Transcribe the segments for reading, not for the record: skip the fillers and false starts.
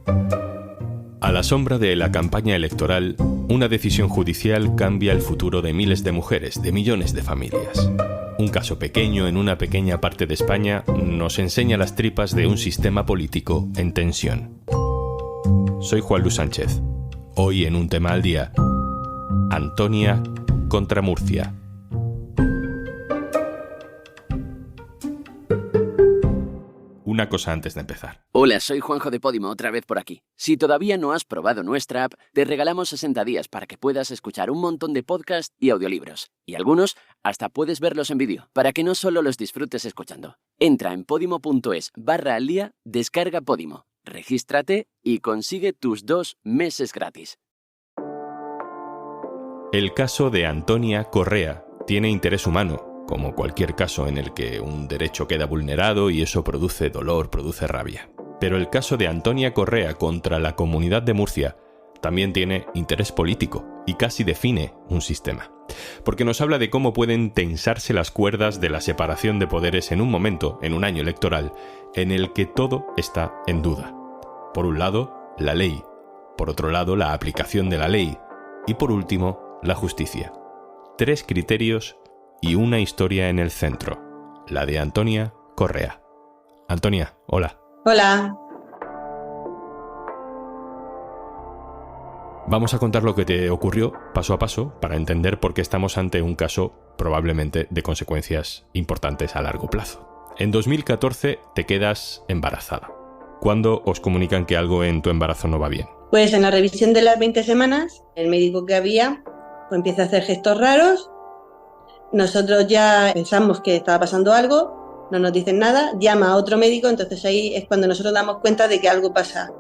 A la sombra de la campaña electoral, una decisión judicial cambia el futuro de miles de mujeres, de millones de familias. Un caso pequeño en una pequeña parte de España nos enseña las tripas de un sistema político en tensión. Soy Juan Luis Sánchez. Hoy en Un Tema al Día, Antonia contra Murcia. Una cosa antes de empezar. Hola, soy Juanjo de Podimo, otra vez por aquí. Si todavía no has probado nuestra app, te regalamos 60 días para que puedas escuchar un montón de podcasts y audiolibros. Y algunos hasta puedes verlos en vídeo, para que no solo los disfrutes escuchando. Entra en podimo.es/aldía, descarga Podimo, regístrate y consigue tus 2 meses gratis. El caso de Antonia Correa tiene interés humano, como cualquier caso en el que un derecho queda vulnerado y eso produce dolor, produce rabia. Pero el caso de Antonia Correa contra la Comunidad de Murcia también tiene interés político y casi define un sistema. Porque nos habla de cómo pueden tensarse las cuerdas de la separación de poderes en un momento, en un año electoral, en el que todo está en duda. Por un lado, la ley. Por otro lado, la aplicación de la ley. Y por último, la justicia. 3 criterios y una historia en el centro, la de Antonia Correa. Antonia, hola. Hola. Vamos a contar lo que te ocurrió paso a paso para entender por qué estamos ante un caso probablemente de consecuencias importantes a largo plazo. En 2014 te quedas embarazada. ¿Cuándo os comunican que algo en tu embarazo no va bien? Pues en la revisión de las 20 semanas, el médico que había pues empieza a hacer gestos raros. Nosotros ya pensamos que estaba pasando algo, no nos dicen nada, llama a otro médico, entonces ahí es cuando nosotros damos cuenta de que algo pasa.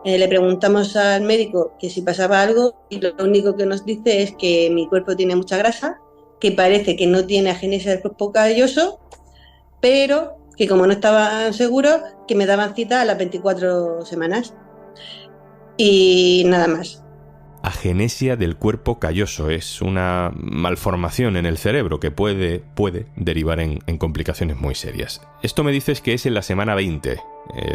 Le preguntamos al médico que si pasaba algo y lo único que nos dice es que mi cuerpo tiene mucha grasa, que parece que no tiene agenesia del cuerpo calloso, pero que como no estaban seguros, que me daban cita a las 24 semanas. Y nada más. Agenesia del cuerpo calloso es una malformación en el cerebro que puede derivar en complicaciones muy serias. Esto me dices que es en la semana 20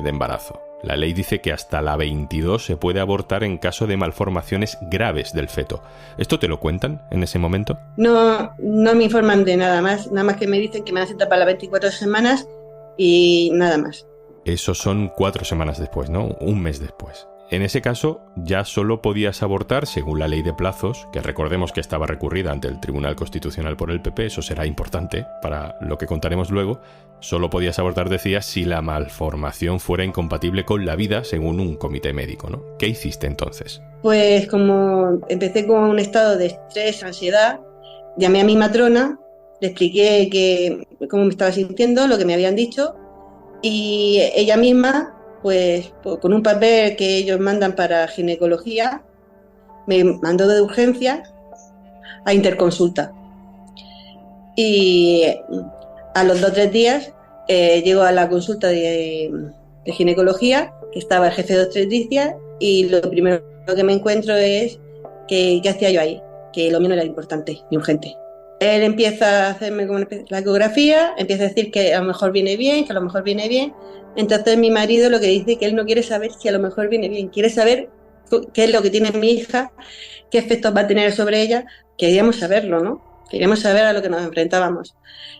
de embarazo. La ley dice que hasta la 22 se puede abortar en caso de malformaciones graves del feto. ¿Esto te lo cuentan en ese momento? No me informan de nada más que me dicen que me dan cita para las 24 semanas y nada más. Eso son 4 semanas después, ¿no? Un mes después. En ese caso, ya solo podías abortar según la ley de plazos, que recordemos que estaba recurrida ante el Tribunal Constitucional por el PP, eso será importante para lo que contaremos luego. Solo podías abortar, decías, si la malformación fuera incompatible con la vida, según un comité médico, ¿no? ¿Qué hiciste entonces? Pues como empecé con un estado de estrés, ansiedad, llamé a mi matrona, le expliqué cómo me estaba sintiendo, lo que me habían dicho, y ella misma, pues con un papel que ellos mandan para ginecología, me mandó de urgencia a interconsulta. Y a los 2 o 3 días llego a la consulta de ginecología, que estaba el jefe de obstetricia, y lo primero que me encuentro es que ¿qué hacía yo ahí? Que lo mío no era importante ni urgente. Él empieza a hacerme como la ecografía, empieza a decir que a lo mejor viene bien, que a lo mejor viene bien. Entonces mi marido lo que dice que él no quiere saber si a lo mejor viene bien, quiere saber qué es lo que tiene mi hija, qué efectos va a tener sobre ella. Queríamos saberlo, ¿no? Queríamos saber a lo que nos enfrentábamos.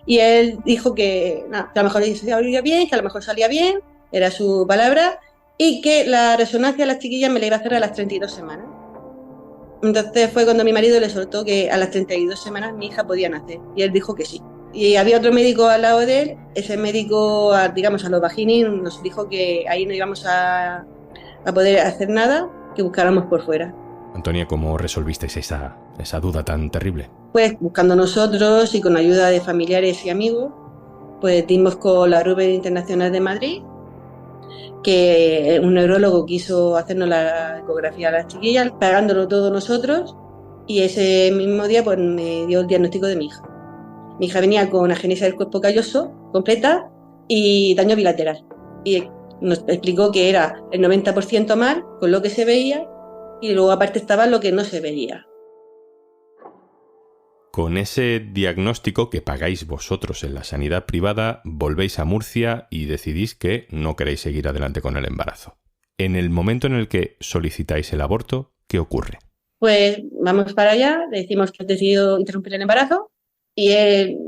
Y él dijo que a lo mejor salía bien, que a lo mejor salía bien, era su palabra, y que la resonancia a las chiquillas me la iba a hacer a las 32 semanas. Entonces fue cuando mi marido le soltó que a las 32 semanas mi hija podía nacer, y él dijo que sí. Y había otro médico al lado de él, ese médico, digamos, a los vaginis, nos dijo que ahí no íbamos a poder hacer nada, que buscáramos por fuera. Antonia, ¿cómo resolvisteis esa duda tan terrible? Pues buscando nosotros y con ayuda de familiares y amigos, pues dimos con la Ruber Internacional de Madrid, que un neurólogo quiso hacernos la ecografía a las chiquillas, pagándolo todo nosotros, y ese mismo día pues me dio el diagnóstico de mi hija. Mi hija venía con agenesia del cuerpo calloso completa y daño bilateral. Y nos explicó que era el 90% mal con lo que se veía y luego aparte estaba lo que no se veía. Con ese diagnóstico que pagáis vosotros en la sanidad privada, volvéis a Murcia y decidís que no queréis seguir adelante con el embarazo. En el momento en el que solicitáis el aborto, ¿qué ocurre? Pues vamos para allá, le decimos que has decidido interrumpir el embarazo y él,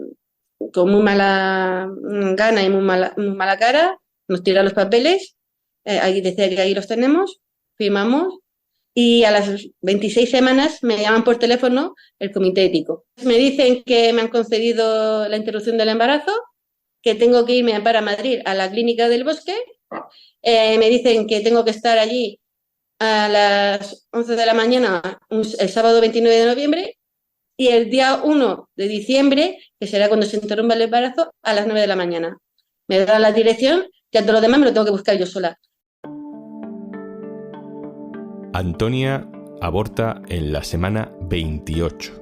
con muy mala gana y muy mala cara, nos tira los papeles, ahí decía que ahí los tenemos, firmamos y a las 26 semanas me llaman por teléfono el comité ético. Me dicen que me han concedido la interrupción del embarazo, que tengo que irme para Madrid a la clínica del Bosque, me dicen que tengo que estar allí a las 11 de la mañana el sábado 29 de noviembre y el día 1 de diciembre, que será cuando se interrumpa el embarazo, a las 9 de la mañana. Me dan la dirección, ya todo lo demás me lo tengo que buscar yo sola. Antonia aborta en la semana 28,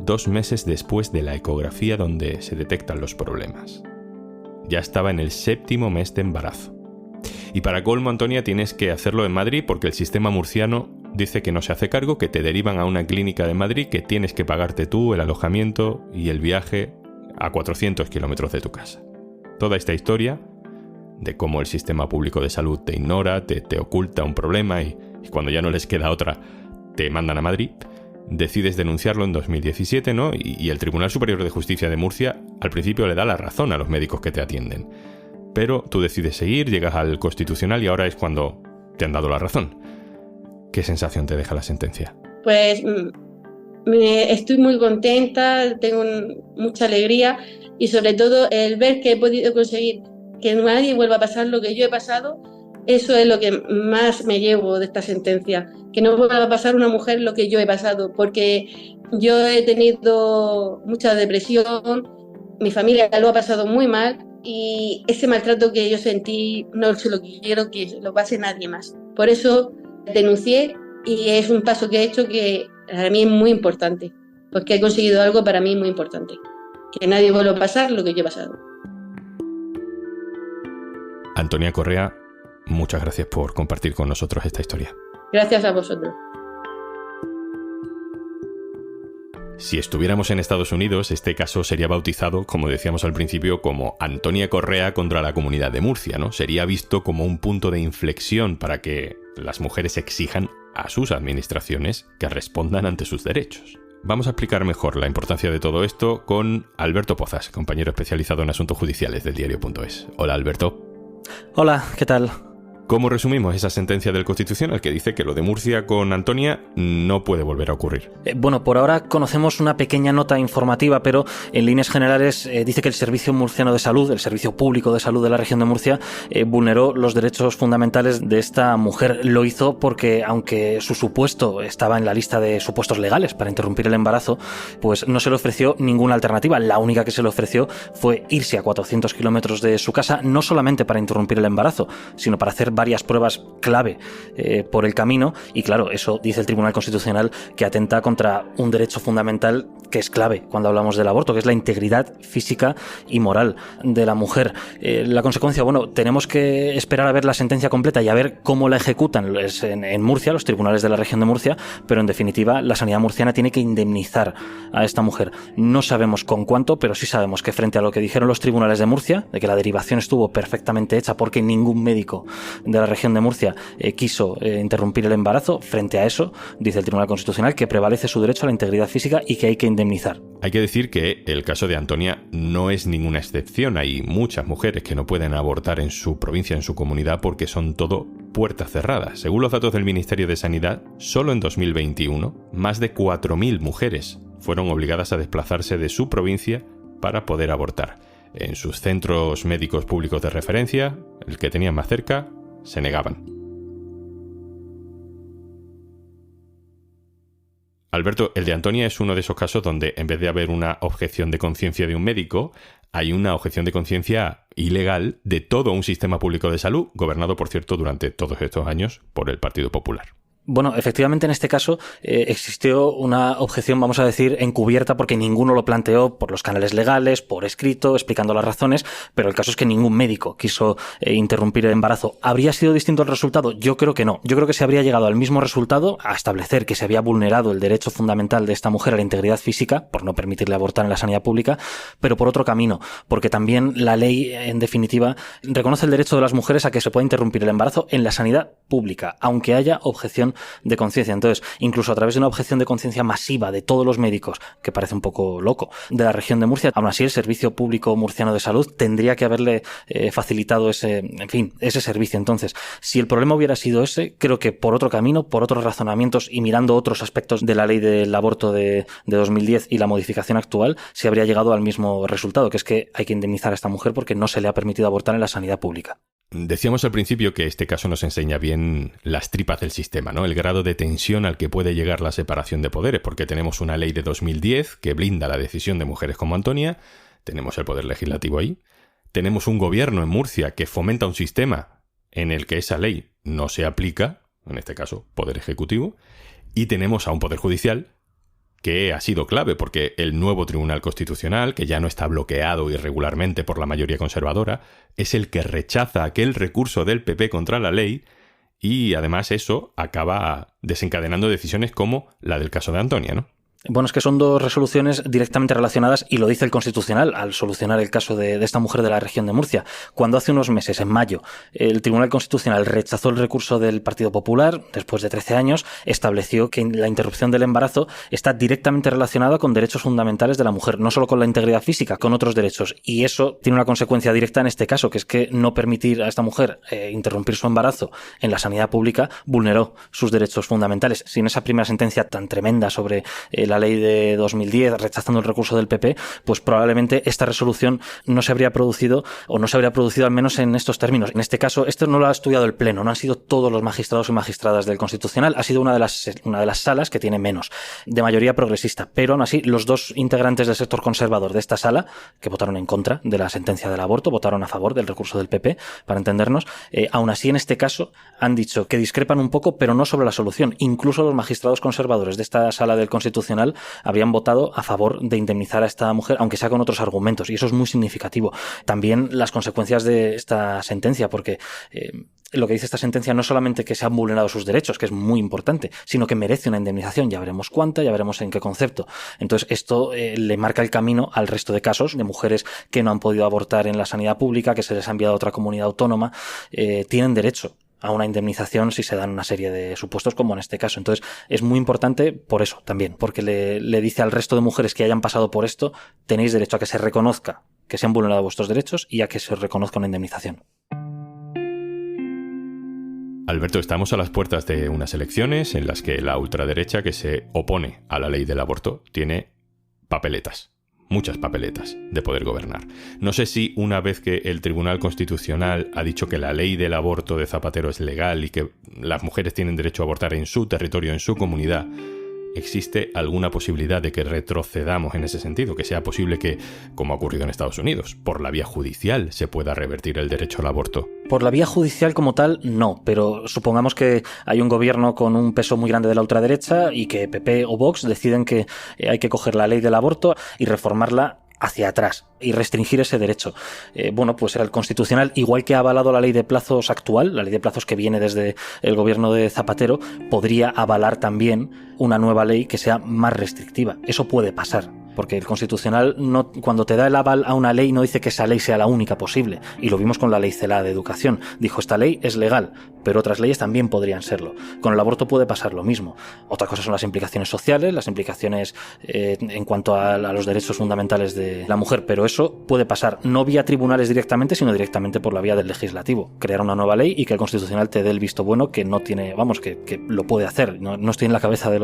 2 meses después de la ecografía donde se detectan los problemas. Ya estaba en el 7º mes de embarazo. Y para colmo, Antonia, tienes que hacerlo en Madrid porque el sistema murciano dice que no se hace cargo, que te derivan a una clínica de Madrid, que tienes que pagarte tú el alojamiento y el viaje a 400 kilómetros de tu casa. Toda esta historia de cómo el sistema público de salud te ignora, te oculta un problema y cuando ya no les queda otra, te mandan a Madrid. Decides denunciarlo en 2017, ¿no? Y el Tribunal Superior de Justicia de Murcia al principio le da la razón a los médicos que te atienden. Pero tú decides seguir, llegas al Constitucional y ahora es cuando te han dado la razón. ¿Qué sensación te deja la sentencia? Pues estoy muy contenta, tengo mucha alegría y sobre todo el ver que he podido conseguir que nadie vuelva a pasar lo que yo he pasado. Eso es lo que más me llevo de esta sentencia, que no vuelva a pasar una mujer lo que yo he pasado, porque yo he tenido mucha depresión, mi familia lo ha pasado muy mal y ese maltrato que yo sentí no se lo quiero que lo pase nadie más. Por eso denuncié y es un paso que he hecho que para mí es muy importante, porque he conseguido algo para mí muy importante, que nadie vuelva a pasar lo que yo he pasado. Antonia Correa, muchas gracias por compartir con nosotros esta historia. Gracias a vosotros. Si estuviéramos en Estados Unidos, este caso sería bautizado, como decíamos al principio, como Antonia Correa contra la Comunidad de Murcia, ¿no? Sería visto como un punto de inflexión para que las mujeres exijan a sus administraciones que respondan ante sus derechos. Vamos a explicar mejor la importancia de todo esto con Alberto Pozas, compañero especializado en asuntos judiciales del diario.es. Hola, Alberto. Hola, ¿qué tal? ¿Cómo resumimos esa sentencia del Constitucional que dice que lo de Murcia con Antonia no puede volver a ocurrir? Bueno, por ahora conocemos una pequeña nota informativa, pero en líneas generales dice que el Servicio Murciano de Salud, el Servicio Público de Salud de la región de Murcia, vulneró los derechos fundamentales de esta mujer. Lo hizo porque, aunque su supuesto estaba en la lista de supuestos legales para interrumpir el embarazo, pues no se le ofreció ninguna alternativa. La única que se le ofreció fue irse a 400 kilómetros de su casa, no solamente para interrumpir el embarazo, sino para hacer varias pruebas clave por el camino y claro, eso dice el Tribunal Constitucional que atenta contra un derecho fundamental que es clave cuando hablamos del aborto, que es la integridad física y moral de la mujer. La consecuencia, bueno, tenemos que esperar a ver la sentencia completa y a ver cómo la ejecutan en Murcia, los tribunales de la región de Murcia, pero en definitiva la sanidad murciana tiene que indemnizar a esta mujer. No sabemos con cuánto, pero sí sabemos que frente a lo que dijeron los tribunales de Murcia, de que la derivación estuvo perfectamente hecha porque ningún médico de la región de Murcia quiso interrumpir el embarazo, frente a eso dice el Tribunal Constitucional que prevalece su derecho a la integridad física y que hay que indemnizar. Hay que decir que el caso de Antonia no es ninguna excepción. Hay muchas mujeres que no pueden abortar en su provincia, en su comunidad, porque son todo puertas cerradas. Según los datos del Ministerio de Sanidad, solo en 2021, más de 4.000 mujeres fueron obligadas a desplazarse de su provincia para poder abortar. En sus centros médicos públicos de referencia, el que tenían más cerca, se negaban. Alberto, el de Antonia es uno de esos casos donde en vez de haber una objeción de conciencia de un médico, hay una objeción de conciencia ilegal de todo un sistema público de salud, gobernado, por cierto, durante todos estos años por el Partido Popular. Bueno, efectivamente en este caso existió una objeción, vamos a decir, encubierta porque ninguno lo planteó por los canales legales, por escrito, explicando las razones, pero el caso es que ningún médico quiso interrumpir el embarazo. ¿Habría sido distinto el resultado? Yo creo que no. Yo creo que se habría llegado al mismo resultado, a establecer que se había vulnerado el derecho fundamental de esta mujer a la integridad física, por no permitirle abortar en la sanidad pública, pero por otro camino, porque también la ley, en definitiva, reconoce el derecho de las mujeres a que se pueda interrumpir el embarazo en la sanidad pública, aunque haya objeción de conciencia. Entonces, incluso a través de una objeción de conciencia masiva de todos los médicos, que parece un poco loco, de la región de Murcia, aún así el Servicio Público Murciano de Salud tendría que haberle facilitado ese servicio. Entonces, si el problema hubiera sido ese, creo que por otro camino, por otros razonamientos y mirando otros aspectos de la ley del aborto de 2010 y la modificación actual, se habría llegado al mismo resultado, que es que hay que indemnizar a esta mujer porque no se le ha permitido abortar en la sanidad pública. Decíamos al principio que este caso nos enseña bien las tripas del sistema, ¿no? El grado de tensión al que puede llegar la separación de poderes, porque tenemos una ley de 2010 que blinda la decisión de mujeres como Antonia, tenemos el poder legislativo ahí, tenemos un gobierno en Murcia que fomenta un sistema en el que esa ley no se aplica, en este caso, poder ejecutivo, y tenemos a un poder judicial que ha sido clave porque el nuevo Tribunal Constitucional, que ya no está bloqueado irregularmente por la mayoría conservadora, es el que rechaza aquel recurso del PP contra la ley y además eso acaba desencadenando decisiones como la del caso de Antonia, ¿no? Bueno, es que son dos resoluciones directamente relacionadas y lo dice el Constitucional al solucionar el caso de esta mujer de la región de Murcia. Cuando hace unos meses, en mayo, el Tribunal Constitucional rechazó el recurso del Partido Popular, después de 13 años, estableció que la interrupción del embarazo está directamente relacionada con derechos fundamentales de la mujer, no solo con la integridad física, con otros derechos. Y eso tiene una consecuencia directa en este caso, que es que no permitir a esta mujer interrumpir su embarazo en la sanidad pública vulneró sus derechos fundamentales. Sin esa primera sentencia tan tremenda sobre la ley de 2010 rechazando el recurso del PP, pues probablemente esta resolución no se habría producido o no se habría producido al menos en estos términos. En este caso, esto no lo ha estudiado el Pleno, no han sido todos los magistrados y magistradas del Constitucional, ha sido una de las salas que tiene menos, de mayoría progresista, pero aún así los dos integrantes del sector conservador de esta sala, que votaron en contra de la sentencia del aborto, votaron a favor del recurso del PP, para entendernos, aún así en este caso han dicho que discrepan un poco, pero no sobre la solución. Incluso los magistrados conservadores de esta sala del Constitucional habían votado a favor de indemnizar a esta mujer, aunque sea con otros argumentos, y eso es muy significativo. También las consecuencias de esta sentencia, porque lo que dice esta sentencia no es solamente que se han vulnerado sus derechos, que es muy importante, sino que merece una indemnización. Ya veremos cuánta, ya veremos en qué concepto. Entonces esto le marca el camino al resto de casos de mujeres que no han podido abortar en la sanidad pública, que se les ha enviado a otra comunidad autónoma, tienen derecho a una indemnización si se dan una serie de supuestos como en este caso. Entonces es muy importante por eso también, porque le dice al resto de mujeres que hayan pasado por esto, tenéis derecho a que se reconozca que se han vulnerado vuestros derechos y a que se os reconozca una indemnización. Alberto, estamos a las puertas de unas elecciones en las que la ultraderecha que se opone a la ley del aborto tiene papeletas. Muchas papeletas de poder gobernar. No sé si una vez que el Tribunal Constitucional ha dicho que la ley del aborto de Zapatero es legal y que las mujeres tienen derecho a abortar en su territorio, en su comunidad, ¿existe alguna posibilidad de que retrocedamos en ese sentido? Que sea posible que, como ha ocurrido en Estados Unidos, por la vía judicial se pueda revertir el derecho al aborto. Por la vía judicial como tal, no, pero supongamos que hay un gobierno con un peso muy grande de la ultraderecha y que PP o Vox deciden que hay que coger la ley del aborto y reformarla hacia atrás y restringir ese derecho. Bueno, pues el Constitucional, igual que ha avalado la ley de plazos actual, la ley de plazos que viene desde el gobierno de Zapatero, podría avalar también una nueva ley que sea más restrictiva. Eso puede pasar. Porque el Constitucional, no, cuando te da el aval a una ley, no dice que esa ley sea la única posible. Y lo vimos con la ley CELA de educación. Dijo, esta ley es legal, pero otras leyes también podrían serlo. Con el aborto puede pasar lo mismo. Otra cosa son las implicaciones sociales, las implicaciones en cuanto a los derechos fundamentales de la mujer, pero eso puede pasar no vía tribunales directamente, sino directamente por la vía del legislativo. Crear una nueva ley y que el Constitucional te dé el visto bueno que no tiene, vamos, que lo puede hacer. No estoy en la cabeza de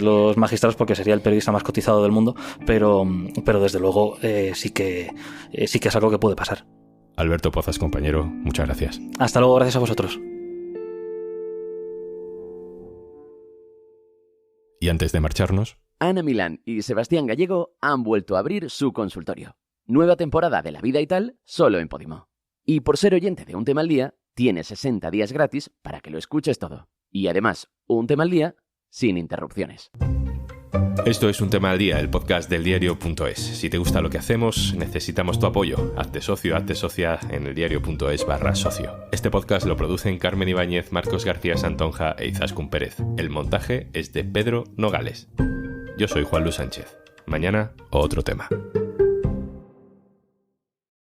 los magistrados porque sería el periodista más cotizado del mundo, pero desde luego sí que es algo que puede pasar. Alberto Pozas, compañero, muchas gracias. Hasta luego, gracias a vosotros. Y antes de marcharnos, Ana Milán y Sebastián Gallego han vuelto a abrir su consultorio. Nueva temporada de La Vida y Tal, solo en Podimo. Y por ser oyente de Un Tema al Día, tienes 60 días gratis para que lo escuches todo. Y además, un tema al día sin interrupciones. Esto es Un Tema al Día, el podcast del diario.es. Si te gusta lo que hacemos, necesitamos tu apoyo. Hazte socio, hazte socia en eldiario.es/socio. Este podcast lo producen Carmen Ibáñez, Marcos García Santonja e Izaskun Pérez. El montaje es de Pedro Nogales. Yo soy Juan Luis Sánchez. Mañana, otro tema.